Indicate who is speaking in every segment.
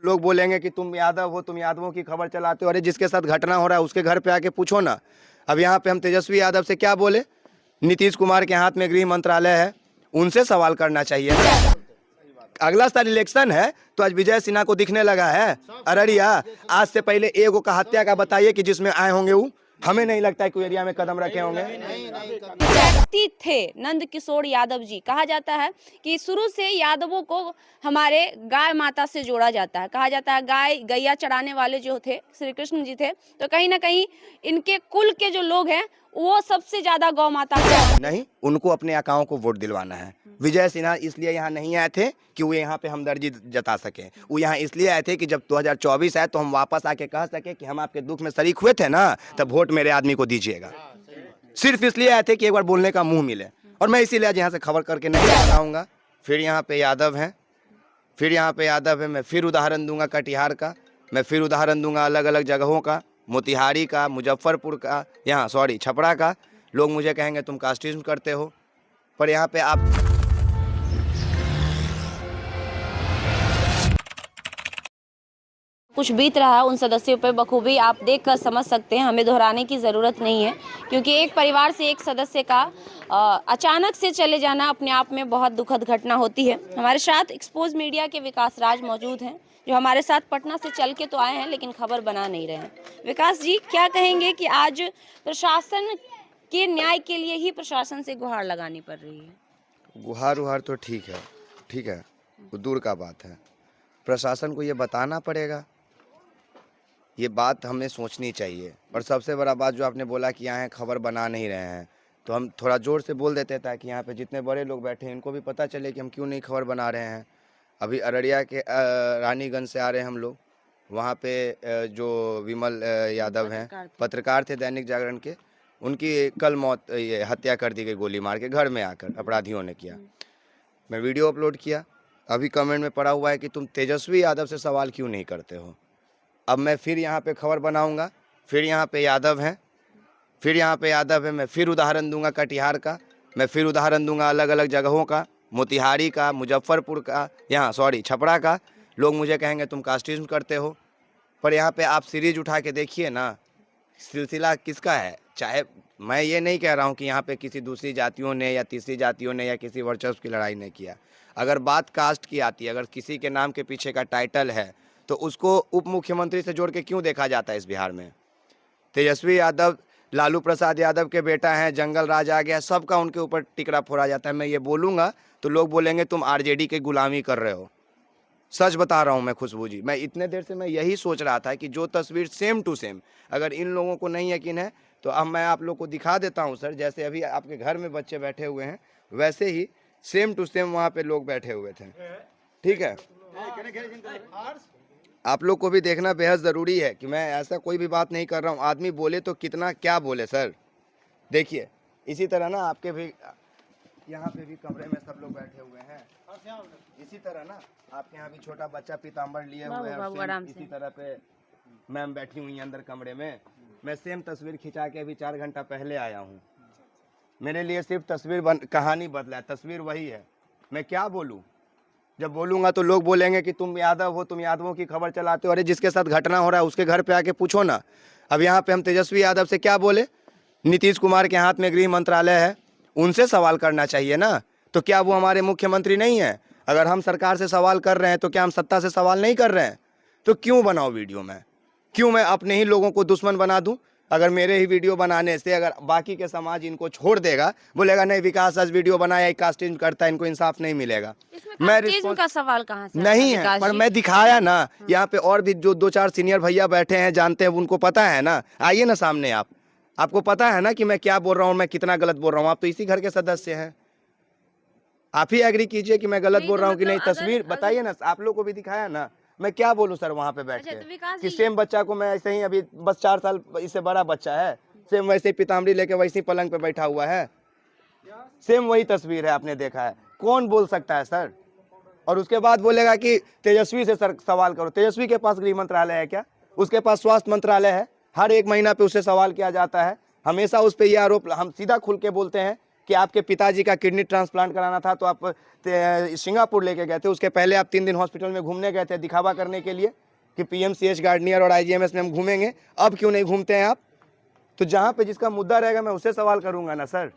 Speaker 1: लोग बोलेंगे कि तुम यादव हो, तुम यादवों की खबर चलाते हो। अरे जिसके साथ घटना हो रहा है उसके घर पे आके पूछो ना। अब यहाँ पे हम तेजस्वी यादव से क्या बोले? नीतीश कुमार के हाथ में गृह मंत्रालय है, उनसे सवाल करना चाहिए ना। अगला साल इलेक्शन है तो आज विजय सिन्हा को दिखने लगा है अररिया। आज से पहले एगो का हत्या का बताइए कि जिसमें आए होंगे वो, हमें नहीं लगता है कोई एरिया में कदम रखे होंगे।
Speaker 2: व्यक्ति थे नंद किशोर यादव जी। कहा जाता है कि शुरू से यादवों को हमारे गाय माता से जोड़ा जाता है। कहा जाता है गाय गैया चराने वाले जो थे श्री कृष्ण जी थे, तो कहीं ना कहीं इनके कुल के जो लोग हैं वो सबसे ज्यादा गौ माता को
Speaker 1: नहीं, उनको अपने आकाओं को वोट दिलवाना है। विजय सिन्हा इसलिए यहाँ नहीं आए थे कि वो यहाँ पे हमदर्दी जता सके। वो यहाँ इसलिए आए थे कि जब 2024 है तो हम वापस आके कह सके कि हम आपके दुख में शरीक हुए थे ना, तब वोट मेरे आदमी को दीजिएगा। सिर्फ इसलिए आए थे कि एक बार बोलने का मुंह मिले। और मैं इसीलिए आज यहाँ से खबर करके नहीं बताऊंगा। फिर यहाँ पे यादव हैं, फिर यहाँ पे यादव है। मैं फिर उदाहरण दूंगा कटिहार का, मैं फिर उदाहरण दूंगा अलग अलग जगहों का, मोतिहारी का, मुजफ्फरपुर का, यहाँ सॉरी छपरा का। लोग मुझे कहेंगे तुम कास्टिज्म करते हो, पर यहाँ पे आप
Speaker 2: कुछ बीत रहा है उन सदस्यों पर बखूबी आप देखकर समझ सकते हैं। हमें दोहराने की ज़रूरत नहीं है, क्योंकि एक परिवार से एक सदस्य का अचानक से चले जाना अपने आप में बहुत दुखद घटना होती है। हमारे साथ एक्सपोज मीडिया के विकास राज मौजूद हैं, जो हमारे साथ पटना से चल के तो आए हैं लेकिन खबर बना नहीं रहे हैं। विकास जी, क्या कहेंगे कि आज प्रशासन के न्याय के लिए ही प्रशासन से गुहार लगानी पड़ रही है?
Speaker 1: गुहार उहार तो ठीक है, वो दूर का बात है। प्रशासन को ये बताना पड़ेगा, ये बात हमें सोचनी चाहिए। और सबसे बड़ा बात जो आपने बोला कि यहाँ खबर बना नहीं रहे हैं, तो हम थोड़ा ज़ोर से बोल देते ताकि यहाँ पे जितने बड़े लोग बैठे हैं इनको भी पता चले कि हम क्यों नहीं खबर बना रहे हैं। अभी अररिया के रानीगंज से आ रहे हैं हम लोग, वहाँ पे जो विमल यादव हैं, पत्रकार थे दैनिक जागरण के, उनकी कल मौत ये हत्या कर दी गई गोली मार के, घर में आकर अपराधियों ने किया। मैं वीडियो अपलोड किया, अभी कमेंट में पड़ा हुआ है कि तुम तेजस्वी यादव से सवाल क्यों नहीं करते हो। अब मैं फिर यहाँ पे खबर बनाऊंगा, फिर यहाँ पे यादव हैं, फिर यहाँ पे यादव है। मैं फिर उदाहरण दूंगा कटिहार का, मैं फिर उदाहरण दूंगा अलग अलग जगहों का, मोतिहारी का, मुजफ्फरपुर का, यहाँ सॉरी छपरा का। लोग मुझे कहेंगे तुम कास्टिज्म करते हो, पर यहाँ पे आप सीरीज उठा के देखिए ना, सिलसिला किसका है। चाहे मैं ये नहीं कह रहा हूँ कि यहाँ पे किसी दूसरी जातियों ने या तीसरी जातियों ने या किसी वर्चस्व की लड़ाई ने किया। अगर बात कास्ट की आती है, अगर किसी के नाम के पीछे का टाइटल है तो उसको उप मुख्यमंत्री से जोड़ के क्यों देखा जाता है इस बिहार में। तेजस्वी यादव लालू प्रसाद यादव के बेटा हैं, जंगल राज आ गया, सबका उनके ऊपर टिकरा फोड़ा जाता है। मैं ये बोलूँगा तो लोग बोलेंगे तुम आरजेडी की गुलामी कर रहे हो। सच बता रहा हूँ मैं खुशबू जी, मैं इतने देर से मैं यही सोच रहा था कि जो तस्वीर सेम टू सेम, अगर इन लोगों को नहीं यकीन है तो अब मैं आप लोग को दिखा देता हूँ सर। जैसे अभी आपके घर में बच्चे बैठे हुए हैं, वैसे ही सेम टू सेम वहाँ पे लोग बैठे हुए थे। ठीक है, आप लोग को भी देखना बेहद ज़रूरी है कि मैं ऐसा कोई भी बात नहीं कर रहा हूँ। आदमी बोले तो कितना क्या बोले सर। देखिए इसी तरह ना आपके भी यहाँ पे भी कमरे में सब लोग बैठे हुए हैं, इसी तरह ना आपके यहाँ भी छोटा बच्चा पीताम्बर लिए हुए हैं, इसी तरह पे मैम बैठी हुई हैं अंदर कमरे में। मैं सेम तस्वीर खिंचा के अभी 4 घंटा पहले आया हूँ। मेरे लिए सिर्फ तस्वीर कहानी बदला है, तस्वीर वही है। मैं क्या बोलूँ, जब बोलूँगा तो लोग बोलेंगे कि तुम यादव हो, तुम यादवों की खबर चलाते हो। अरे जिसके साथ घटना हो रहा है उसके घर पे आके पूछो ना। अब यहाँ पे हम तेजस्वी यादव से क्या बोले? नीतीश कुमार के हाथ में गृह मंत्रालय है, उनसे सवाल करना चाहिए ना। तो क्या वो हमारे मुख्यमंत्री नहीं है? अगर हम सरकार से सवाल कर रहे हैं तो क्या हम सत्ता से सवाल नहीं कर रहे हैं? तो क्यों बनाओ वीडियो में, क्यों मैं अपने ही लोगों को दुश्मन बना दूं? अगर मेरे ही वीडियो बनाने से अगर बाकी के समाज इनको छोड़ देगा, बोलेगा नहीं विकास आज वीडियो बनाया, कास्टिंग करता है, इनको इंसाफ नहीं मिलेगा।
Speaker 2: मैं का सवाल कहाँ से
Speaker 1: नहीं है, पर मैं दिखाया ना। यहाँ पे और भी जो 2-4 सीनियर भैया बैठे हैं, जानते हैं, उनको पता है ना। आइए ना सामने, आपको पता है ना कि मैं क्या बोल रहा हूँ, मैं कितना गलत बोल रहा हूँ। आप तो इसी घर के सदस्य हैं, आप ही एग्री कीजिए कि मैं गलत बोल रहा हूँ कि नहीं। तस्वीर बताइए ना, आप लोग को भी दिखाया ना। मैं क्या बोलूं सर वहाँ पे बैठ के कि सेम बच्चा को मैं ऐसे ही, अभी बस 4 साल इससे बड़ा बच्चा है, सेम वैसे ही पीताम्बरी लेके वैसे ही पलंग पे बैठा हुआ है, सेम वही तस्वीर है, आपने देखा है। कौन बोल सकता है सर? और उसके बाद बोलेगा कि तेजस्वी से सर सवाल करो। तेजस्वी के पास गृह मंत्रालय है क्या? उसके पास स्वास्थ्य मंत्रालय है, हर 1 महीना पे उससे सवाल किया जाता है। हमेशा उस पर यह आरोप, हम सीधा खुल के बोलते हैं कि आपके पिताजी का किडनी ट्रांसप्लांट कराना था तो आप सिंगापुर लेके गए थे, उसके पहले आप 3 दिन हॉस्पिटल में घूमने गए थे दिखावा करने के लिए कि PMCH गार्डनियर और IGMS में हम घूमेंगे, अब क्यों नहीं घूमते हैं आप? तो जहाँ पे जिसका मुद्दा रहेगा मैं उससे सवाल करूँगा ना सर।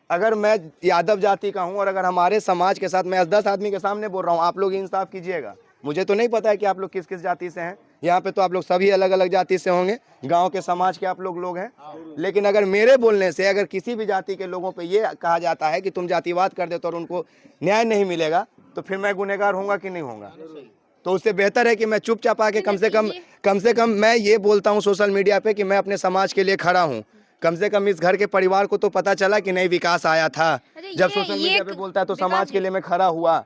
Speaker 1: अगर मैं यादव जाति का हूँ और अगर हमारे समाज के साथ मैं 10 आदमी के सामने बोल रहा हूँ, आप लोग इंसाफ कीजिएगा। मुझे तो नहीं पता है कि आप लोग किस किस जाति से हैं, यहाँ पे तो आप लोग सभी अलग अलग जाति से होंगे, गांव के समाज के आप लोग हैं। लेकिन अगर मेरे बोलने से अगर किसी भी जाति के लोगों पे ये कहा जाता है कि तुम जातिवाद कर देते और उनको न्याय नहीं मिलेगा, तो फिर मैं गुनहगार होऊंगा कि नहीं होऊंगा? तो उससे बेहतर है कि मैं चुपचाप आके कम से कम मैं ये बोलता हूँ सोशल मीडिया पे कि मैं अपने समाज के लिए खड़ा हूँ। कम से कम इस घर के परिवार को तो पता चला कि नहीं विकास आया था। जब सोशल मीडिया पे बोलता है तो समाज के लिए मैं खड़ा हुआ।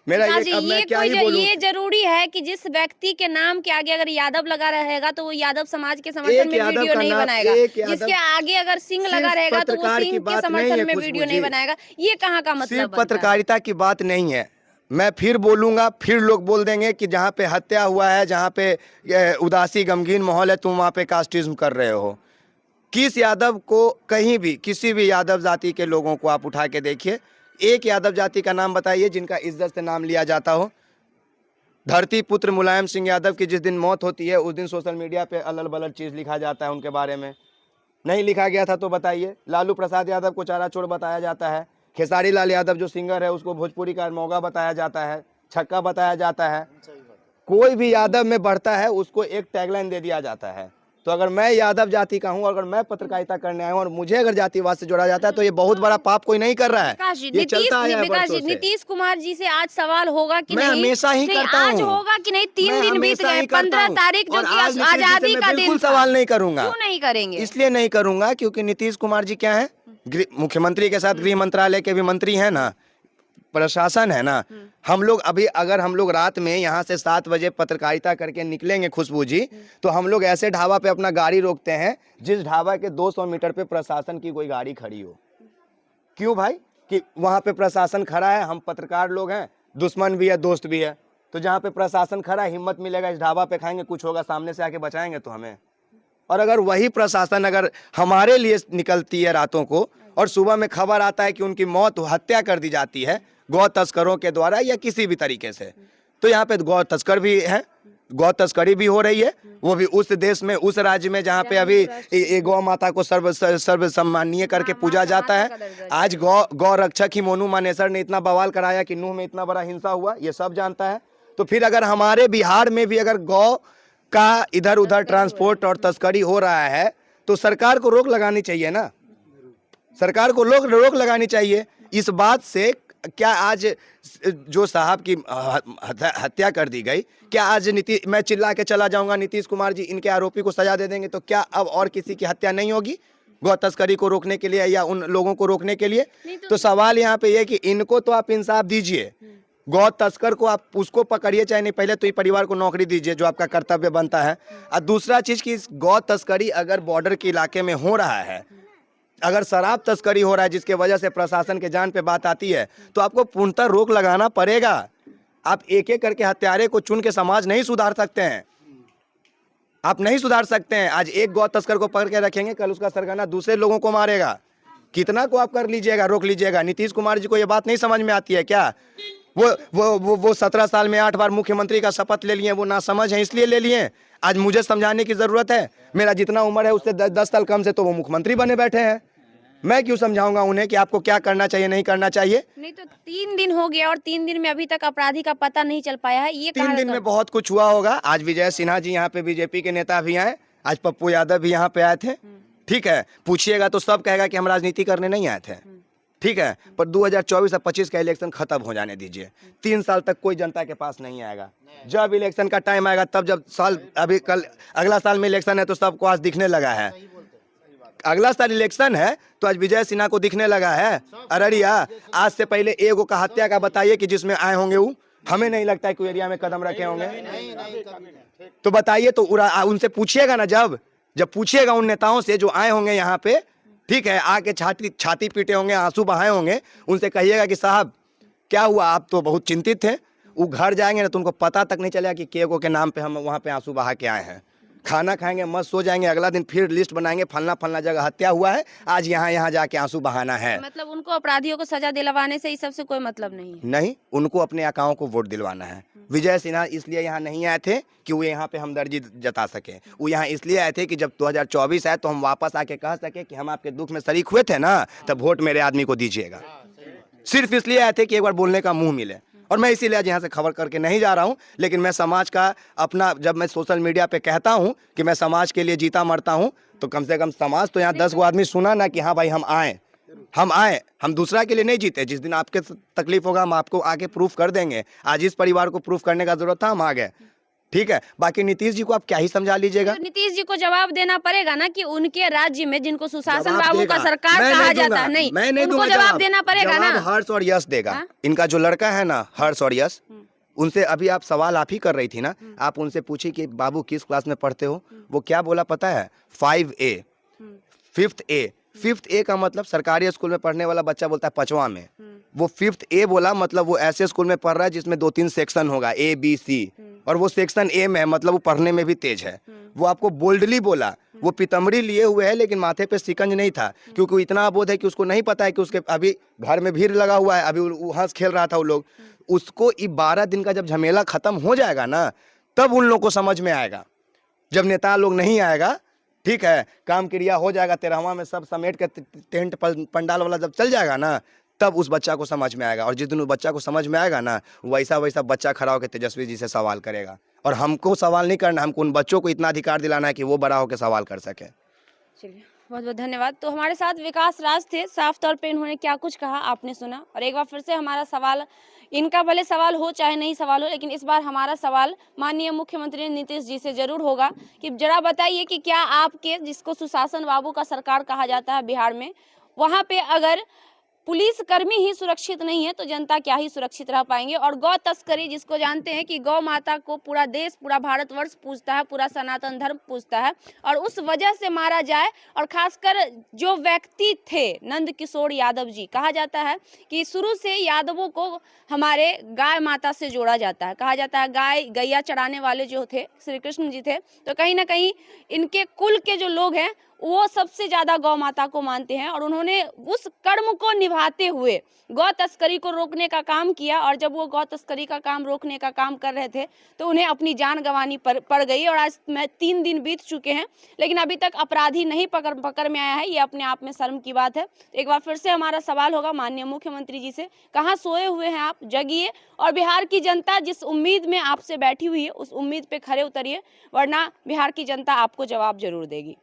Speaker 1: मेरा ये अब मैं क्या ही बोलूं।
Speaker 2: ये जरूरी है कि जिस व्यक्ति के नाम के आगे अगर यादव लगा रहेगा तो वो यादव समाज के समर्थन में वीडियो नहीं बनाएगा। जिसके आगे अगर सिंह लगा रहेगा तो वो सिंह के समर्थन में वीडियो नहीं बनाएगा। ये कहाँ का मतलब?
Speaker 1: सिर्फ पत्रकारिता की बात नहीं है। मैं फिर बोलूंगा, फिर लोग बोल देंगे कि जहाँ पे हत्या हुआ है, जहाँ पे उदासी गमगीन माहौल है, तुम वहाँ पे कास्टिज्म कर रहे हो। किस यादव को कहीं भी किसी भी यादव जाति के लोगों को आप उठा के देखिए, एक यादव जाति का नाम बताइए जिनका इज्जत से नाम लिया जाता हो। धरती पुत्र मुलायम सिंह यादव की जिस दिन मौत होती है उस दिन सोशल मीडिया पे अलग अलग चीज़ लिखा जाता है उनके बारे में। नहीं लिखा गया था तो बताइए। लालू प्रसाद यादव को चारा चोर बताया जाता है। खेसारी लाल यादव जो सिंगर है उसको भोजपुरी का मौगा बताया जाता है, छक्का बताया जाता है। कोई भी यादव में बढ़ता है उसको एक टैगलाइन दे दिया जाता है। तो अगर मैं यादव जाति का हूं, अगर मैं पत्रकारिता करने आया हूं और मुझे अगर जातिवाद से जोड़ा जाता है तो ये बहुत बड़ा पाप कोई नहीं कर रहा है। ये चलता आया है वर्षों से।
Speaker 2: नीतीश कुमार जी से आज सवाल होगा कि
Speaker 1: मैं
Speaker 2: नहीं?
Speaker 1: हमेशा ही करता हूं।
Speaker 2: आज होगा कि नहीं? 3 दिन बीत गए, 15 तारीख जो कि आजादी का दिन।
Speaker 1: बिल्कुल सवाल नहीं करूंगा।
Speaker 2: क्यों नहीं करेंगे?
Speaker 1: इसलिए नहीं करूंगा क्योंकि नीतीश कुमार जी क्या है, मुख्यमंत्री के साथ गृह मंत्रालय के भी मंत्री है ना, प्रशासन है ना। हम लोग अभी अगर हम लोग रात में यहाँ से 7 बजे पत्रकारिता करके निकलेंगे खुशबू जी, तो हम लोग ऐसे ढाबा पे अपना गाड़ी रोकते हैं जिस ढाबा के 200 मीटर पे प्रशासन की कोई गाड़ी खड़ी हो। क्यों भाई? कि वहाँ पे प्रशासन खड़ा है, हम पत्रकार लोग हैं, दुश्मन भी है दोस्त भी है, तो जहाँ पे प्रशासन खड़ा है हिम्मत मिलेगा इस ढाबा पे खाएंगे, कुछ होगा सामने से आके बचाएंगे तो हमें। और अगर वही प्रशासन अगर हमारे लिए निकलती है रातों को और सुबह में खबर आता है कि उनकी मौत हत्या कर दी जाती है गौ तस्करों के द्वारा या किसी भी तरीके से, तो यहाँ पे गौ तस्कर भी है, गौ तस्करी भी हो रही है, वो भी उस देश में उस राज्य में जहाँ पे अभी गौ माता को सर्व सम्मानीय करके पूजा जाता है। आज गौ रक्षक ही मोनू मानेसर ने इतना बवाल कराया कि नूह में इतना बड़ा हिंसा हुआ, ये सब जानता है। तो फिर अगर हमारे बिहार में भी अगर गौ का इधर उधर ट्रांसपोर्ट और तस्करी हो रहा है तो सरकार को रोक लगानी चाहिए ना। सरकार को रोक लगानी चाहिए। इस बात से क्या आज जो साहब की हत्या कर दी गई, क्या आज मैं चिल्ला के चला जाऊंगा नीतीश कुमार जी इनके आरोपी को सजा दे देंगे, तो क्या अब और किसी की हत्या नहीं होगी गौ तस्करी को रोकने के लिए या उन लोगों को रोकने के लिए? तो सवाल यहाँ पे ये कि इनको तो आप इंसाफ दीजिए, गौ तस्कर को आप उसको पकड़िए चाहे नहीं, पहले तो ये परिवार को नौकरी दीजिए जो आपका कर्तव्य बनता है। और दूसरा चीज कि गौ तस्करी अगर बॉर्डर के इलाके में हो रहा है, अगर शराब तस्करी हो रहा है जिसके वजह से प्रशासन के जान पे बात आती है, तो आपको पूर्णतः रोक लगाना पड़ेगा। आप एक एक करके हत्यारे को चुन के समाज नहीं सुधार सकते हैं, आप नहीं सुधार सकते हैं। आज एक गौ तस्कर को पकड़ के रखेंगे, कल उसका सरगना दूसरे लोगों को मारेगा। कितना को आप कर लीजिएगा, रोक लीजिएगा? नीतीश कुमार जी को ये बात नहीं समझ में आती है क्या? वो 17 साल में 8 बार मुख्यमंत्री का शपथ ले लिए, वो ना समझ है इसलिए ले लिए। आज मुझे समझाने की जरूरत है? मेरा जितना उम्र है उससे 10 साल कम से तो वो मुख्यमंत्री बने बैठे हैं। मैं क्यों समझाऊंगा उन्हें कि आपको क्या करना चाहिए नहीं करना चाहिए?
Speaker 2: नहीं तो 3 दिन हो गया और 3 दिन में अभी तक अपराधी का पता नहीं चल पाया है। ये
Speaker 1: 3 दिन में बहुत कुछ हुआ होगा। आज विजय सिन्हा जी यहाँ पे बीजेपी के नेता भी आए, आज पप्पू यादव भी यहाँ पे आए थे। ठीक है, पूछिएगा तो सब कहेगा कि हम राजनीति करने नहीं आए थे। ठीक है, पर 2024 और 25 का इलेक्शन खत्म हो जाने दीजिए। 3 साल तक कोई जनता के पास नहीं आएगा। जब इलेक्शन का टाइम आएगा तब, जब साल अभी कल अगला साल में इलेक्शन है तो सबको आज दिखने लगा है। अगला साल इलेक्शन है तो आज विजय सिन्हा को दिखने लगा है। अररिया आज से पहले एगो का हत्या का बताइए कि जिसमें आए होंगे वो, हमें नहीं लगता है कोई एरिया में कदम रखे होंगे। तो बताइए, तो उनसे पूछिएगा ना, जब पूछिएगा उन नेताओं से जो आए होंगे यहाँ पे, ठीक है, आके छाती पीटे होंगे, आंसू बहाए होंगे, उनसे कहिएगा कि साहब क्या हुआ, आप तो बहुत चिंतित थे। वो घर जाएंगे ना तो उनको पता तक नहीं चलेगा कि केगो के नाम पे हम वहाँ पे आंसू बहा के आए हैं। खाना खाएंगे, मस्त सो जाएंगे, अगला दिन फिर लिस्ट बनाएंगे, फलना फलना जगह हत्या हुआ है, आज यहाँ जाके आंसू बहाना है।
Speaker 2: मतलब उनको अपराधियों को सजा दिलवाने से इस सबसे कोई मतलब नहीं है।
Speaker 1: नहीं, उनको अपने आकाओं को वोट दिलवाना है। विजय सिन्हा इसलिए यहाँ नहीं आए थे कि वो यहाँ पे हमदर्दी जता सके, वो यहाँ इसलिए आए थे कि जब 2024 है तो हम वापस आके कह सके कि हम आपके दुख में शरीक हुए थे ना, तब वोट मेरे आदमी को दीजिएगा। सिर्फ इसलिए आए थे कि एक बार बोलने का मुंह मिले। और मैं इसीलिए आज यहाँ से खबर करके नहीं जा रहा हूँ, लेकिन मैं समाज का अपना, जब मैं सोशल मीडिया पे कहता हूँ कि मैं समाज के लिए जीता मरता हूँ, तो कम से कम समाज तो यहाँ 10 गो आदमी सुना ना कि हाँ भाई हम आए, हम दूसरा के लिए नहीं जीते। जिस दिन आपके तकलीफ होगा हम आपको आके प्रूफ कर देंगे। आज इस परिवार को प्रूफ करने का जरूरत था, हम आ गए, ठीक है। बाकी नीतीश जी को आप क्या ही समझा लीजिएगा।
Speaker 2: तो नीतीश जी को जवाब देना पड़ेगा ना कि उनके राज्य में जिनको सुशासन
Speaker 1: जवाब
Speaker 2: बाबू
Speaker 1: देगा।
Speaker 2: का सरकार
Speaker 1: मैं
Speaker 2: कहा
Speaker 1: नहीं
Speaker 2: जाता
Speaker 1: दूंगा।
Speaker 2: है, नहीं,
Speaker 1: मैं नहीं
Speaker 2: उनको
Speaker 1: दूंगा
Speaker 2: जवाब देना पड़ेगा ना।
Speaker 1: जवाब हर्ष और यश देगा।
Speaker 2: हाँ?
Speaker 1: इनका जो लड़का है ना, हर्ष और यश, उनसे अभी आप सवाल आप ही कर रही थी ना, आप उनसे पूछी कि बाबू किस क्लास में पढ़ते हो, वो क्या बोला पता है? 5A, 5th A। 5th A का मतलब सरकारी स्कूल में पढ़ने वाला बच्चा बोलता है 5वां में, वो 5th A बोला, मतलब वो ऐसे स्कूल में पढ़ रहा है जिसमें 2-3 सेक्शन होगा, ABC, और वो सेक्शन A में है, मतलब वो पढ़ने में भी तेज है। वो आपको बोल्डली बोला, वो पीतम्बरी लिए हुए है लेकिन माथे पे शिकंज नहीं था, क्योंकि वो इतना अबोध है कि उसको नहीं पता है कि उसके अभी घर में भीड़ लगा हुआ है, अभी वो हंस खेल रहा था वो लोग। उसको 12 दिन का जब झमेला खत्म हो जाएगा ना, तब उन लोग को समझ में आएगा। जब नेता लोग नहीं आएगा, ठीक है, काम क्रिया हो जाएगा, 13वां में सब समेट के टेंट पंडाल वाला जब चल जाएगा ना, तब उस बच्चा को समझ में आएगा। और जिस दिन उस बच्चा को समझ में आएगा ना, वैसा वैसा बच्चा खड़ा होकर तेजस्वी जी से सवाल करेगा। और हमको सवाल नहीं करना, हमको उन बच्चों को इतना अधिकार दिलाना है कि वो बड़ा होकर सवाल कर सके।
Speaker 2: चलिए, बहुत बहुत धन्यवाद। तो हमारे साथ विकास राज थे, साफ तौर पे इन्होंने क्या कुछ कहा आपने सुना। और एक बार फिर से हमारा सवाल, इनका भले सवाल हो चाहे नहीं सवाल हो, लेकिन इस बार हमारा सवाल माननीय मुख्यमंत्री नीतीश जी से जरूर होगा कि जरा बताइए कि क्या आपके, जिसको सुशासन बाबू का सरकार कहा जाता है बिहार में, वहाँ पे अगर पुलिस कर्मी ही सुरक्षित नहीं है तो जनता क्या ही सुरक्षित रह पाएंगे। और गौ तस्करी, जिसको जानते हैं कि गौ माता को पूरा देश, पूरा भारतवर्ष पूजता है, पूरा सनातन धर्म पूजता है, और उस वजह से मारा जाए। और खासकर जो व्यक्ति थे नंद किशोर यादव जी, कहा जाता है कि शुरू से यादवों को हमारे गाय माता से जोड़ा जाता है। कहा जाता है गाय गैया चराने वाले जो थे श्री कृष्ण जी थे, तो कहीं ना कहीं इनके कुल के जो लोग हैं वो सबसे ज्यादा गौ माता को मानते हैं। और उन्होंने उस कर्म को निभाते हुए गौ तस्करी को रोकने का काम किया। और जब वो गौ तस्करी का काम रोकने का काम कर रहे थे तो उन्हें अपनी जान गंवानी पड़ गई। और आज 3 दिन बीत चुके हैं, लेकिन अभी तक अपराधी नहीं पकड़ में आया है। ये अपने आप में शर्म की बात है। एक बार फिर से हमारा सवाल होगा माननीय मुख्यमंत्री जी से, कहाँ सोए हुए हैं आप? जगिए और बिहार की जनता जिस उम्मीद में आपसे बैठी हुई है उस उम्मीद पे खरे उतरिए, वरना बिहार की जनता आपको जवाब जरूर देगी।